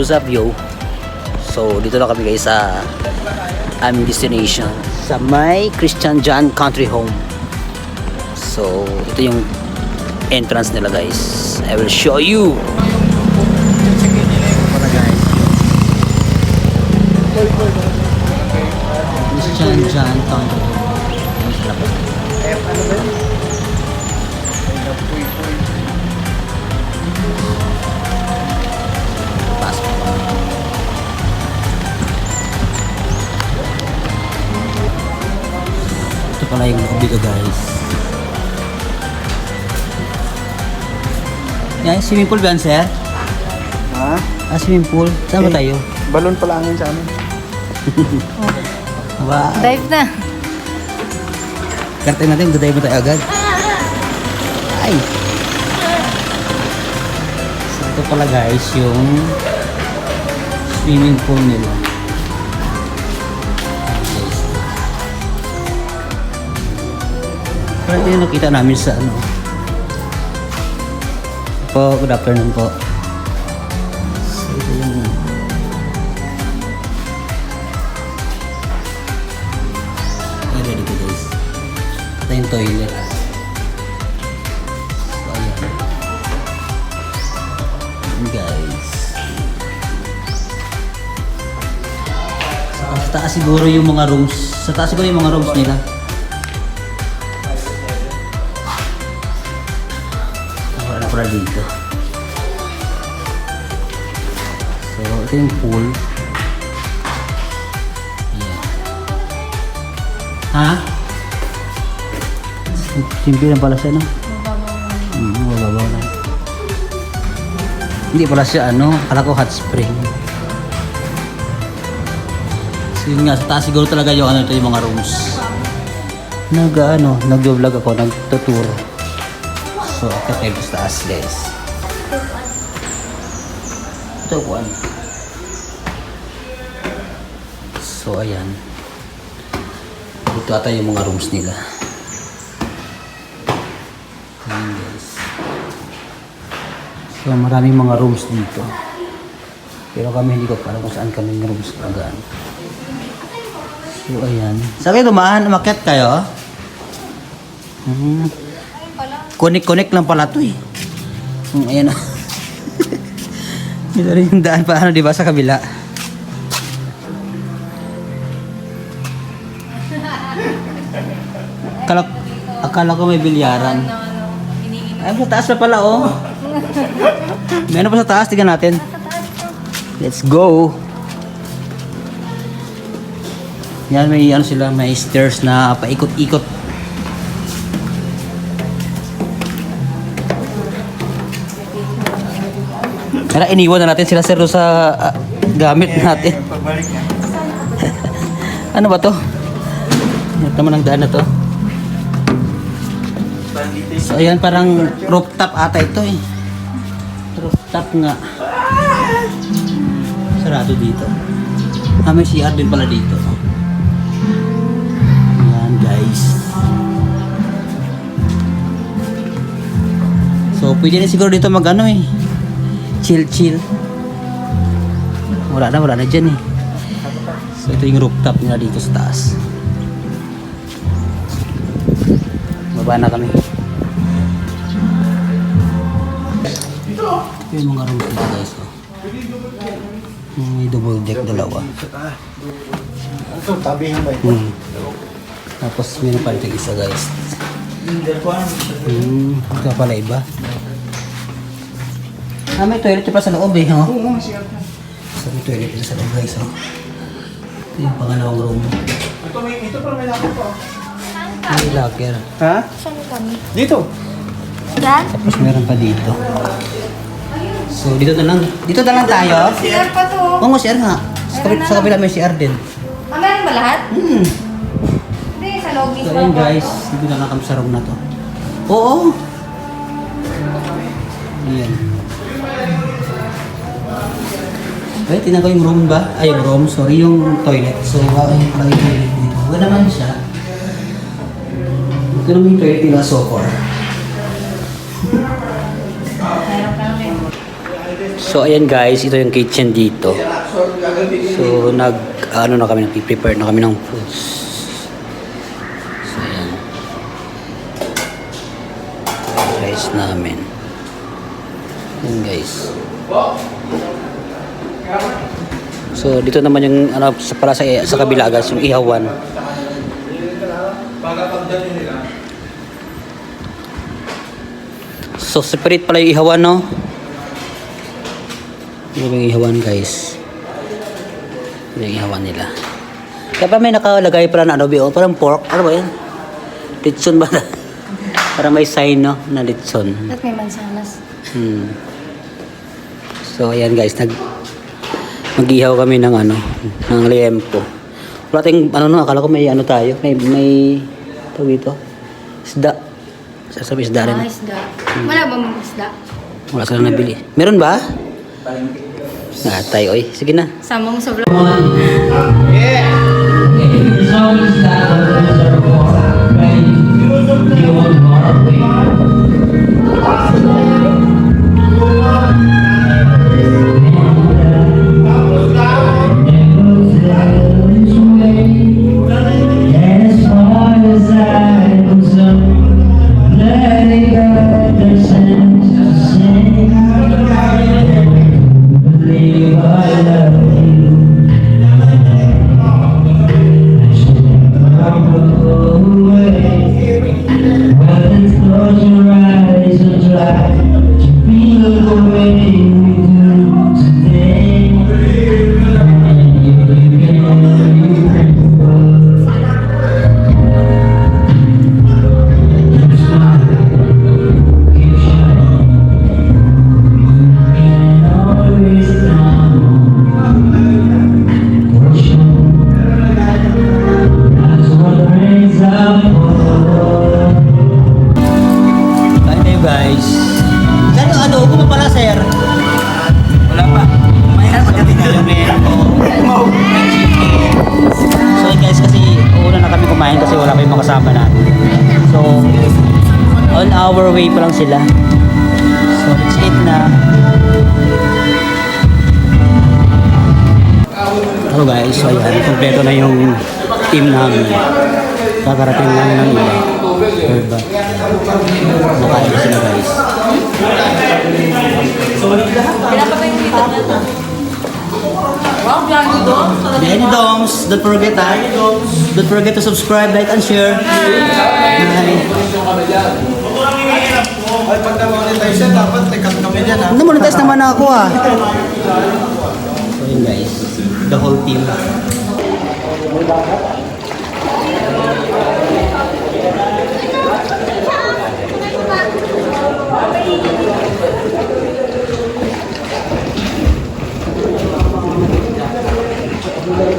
what's up yo? So dito na kami guys sa aming destination sa may Christian John Country Home. So ito yung entrance nila guys. I will show you. Christian John Country Home. Ito pala yung loob dito guys. Yan, swimming pool ba yan, sir? Ha? Swimming pool. Saan ba tayo? Balon pa lang yun sa amin. Wow. Dive na. Kartay natin, dive na tayo agad. Ay! So, ito pala guys, yung swimming pool nila. Parang ito yung nakita namin sa ano. Po, good afternoon po. So, ito yung area dito guys. Ito yung toilet. So, ayan. Ayan guys. Sa taas siguro yung mga rooms. Sa taas siguro yung mga rooms nila. Wala na pala dito. So, ito yung pool. Ayan. Ha? Simple na pala siya, no? Mababaw na. Hindi pala siya, ano? Akala ko hot spring. So, yun nga, sa taas siguro talaga yung ano, ito yung mga rooms. Nag-vlog ako, nag-tour. So, akit tayo sa taas, guys. Ito po, ano. So, ayan. Ito ata yung mga rooms nila. Ayan, guys. So, maraming mga rooms dito. Pero kami hindi ko pa alam kung saan kami yung rooms kagaan. So, ayan. Saan kayo dumaan? Umakyat kayo? Connect lang pala ito eh. Ayan o. Ito rin yung daan pa, diba, sa kabila. Akala ko may bilyaran. Ay, sa taas pa pala oh. May ano pa sa taas, tignan natin. Let's go. Yan, may ano sila, may stairs na paikot-ikot. Kaya iniwan na natin sila sir sa gamit natin. Ano ba to? Ito naman ang daan na to. So ayan, parang rooftop ata ito eh. Rooftop nga. Sarado dito. May CR din pala dito. Ayan guys. So pwede na siguro dito mag ano eh. Chill. Wala na dyan eh. So ito yung rooftop nila dito sa taas. Baba na kami. Ito yung mga rooms nila guys. May double deck dalawa. Ito, tabihan ba ito? Tapos meron pa ito isa guys. Ito pala iba. May toilet pa sa loob eh, ha? Oo, masiyap na. So, may toilet pa sa loob guys, ha? Ito yung pangalawang room. Ito pa may lakot pa. May locker. Ha? Saan kami? Dito. Yan? Tapos meron pa dito. So, dito na lang tayo. CR pa to. Oo, CR nga. Sa kabila may CR din. Meron ba lahat? Hindi, sa loob So, ayun guys. Dito na lang kami sa room na to. Oo. Ayan. Okay, tingnan ko yung room ba? Ay, yung room. Sorry, yung toilet. So, ayun pala yung toilet dito. Wala naman siya. Ito naman yung toilet nila so far. So ayan guys, ito yung kitchen dito. So ano na kami, nag-prepare na kami ng foods. So ayan. Rice namin. Ayan guys. So dito naman yung ano para sa kabila guys, yung ihawan. So separate pala yung ihawan, no? Ito yung ihawan guys. Ito yung ihawan nila. Kaya pa may nakalagay pala na ano, parang pork. Ano ba yan? Litson ba? Parang may sign, no? Na litson. At may mansanas. So ayan guys, mag-ihaw kami ng ano, ng liempo. Wala tayong ano, no, akala ko may ano tayo, may tawag ito. Isda. Sasabi isda rin. Isda. Wala ba mga isda? Wala sila nabili. Meron ba? Natay, oy. Sige na. Sama mo sa vlog. Kain tayo guys. Saan yung adobo mo pala, sir? Wala pa. Mayroon pagdating na yung So guys, kasi una na kami kumain kasi wala pa yung mga kasama namin. So, on our way pa lang sila. So, let's eat na. Hello guys, so ayan, kompleto na yung team namin. Kakarating lang ng iba. Diba? Nakain na sila guys. Pinapatay yung dito na. Wow, biyahe doon. Any doms, don't forget to subscribe, like, and share. Hi. Ay, pag na-monetize yan, dapat tekat kami dyan, ha? Namonetize naman ako ah. So yun guys, the whole team.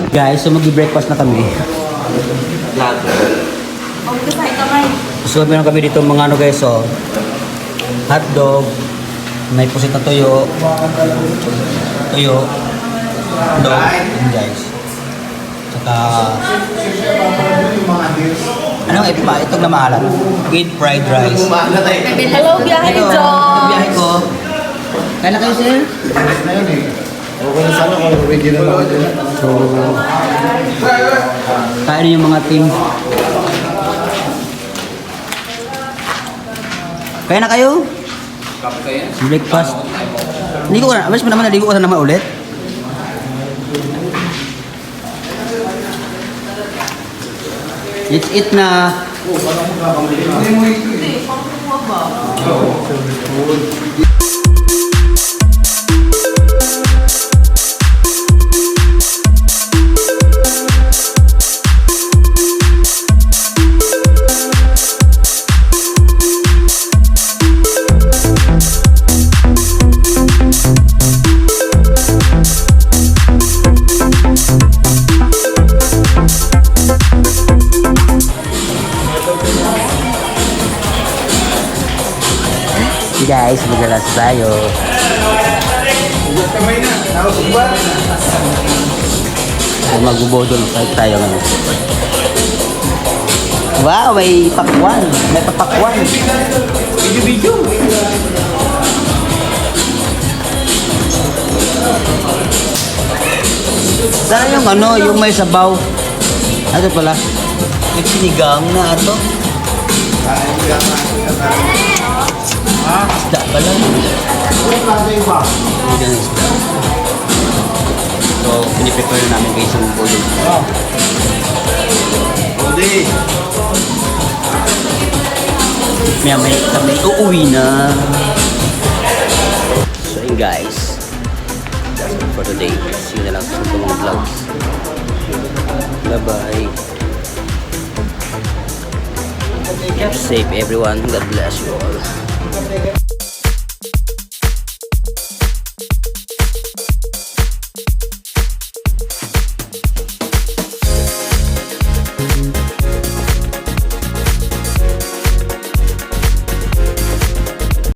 Guys, so mag-breakfast na kami. Magkasay kamay. So meron kami dito mga ano guys, so hotdog, may pusit na tuyo, dog, yun guys. Saka ano ito ba? Itong na maalat. With fried rice. Hello, biyahe ni John. Biyahe ko. Kaya na kayo sir? Na yun, eh. Okay na sana kung original ako dyan. So, kaya na yung mga team. Kaya na kayo? Breakfast. Ligo ka na. Amas mo naman, naligo ka na naman ulit. Let's eat na. Guys, maglalas tayo. So, magbubodol tayo ngayon. Wow, may pakwan. May papakwan. Video. Sana yung ano, yung may sabaw. Ano pala? Yung sinigang na ato. Isda pala. Sinigang isda. So, piniprepare namin guys yung ulo. Odi. May kami uuwi na. So yun guys, that's it for today. See you na lang sa mga vlogs. Bye bye. Keep safe everyone. God bless you all.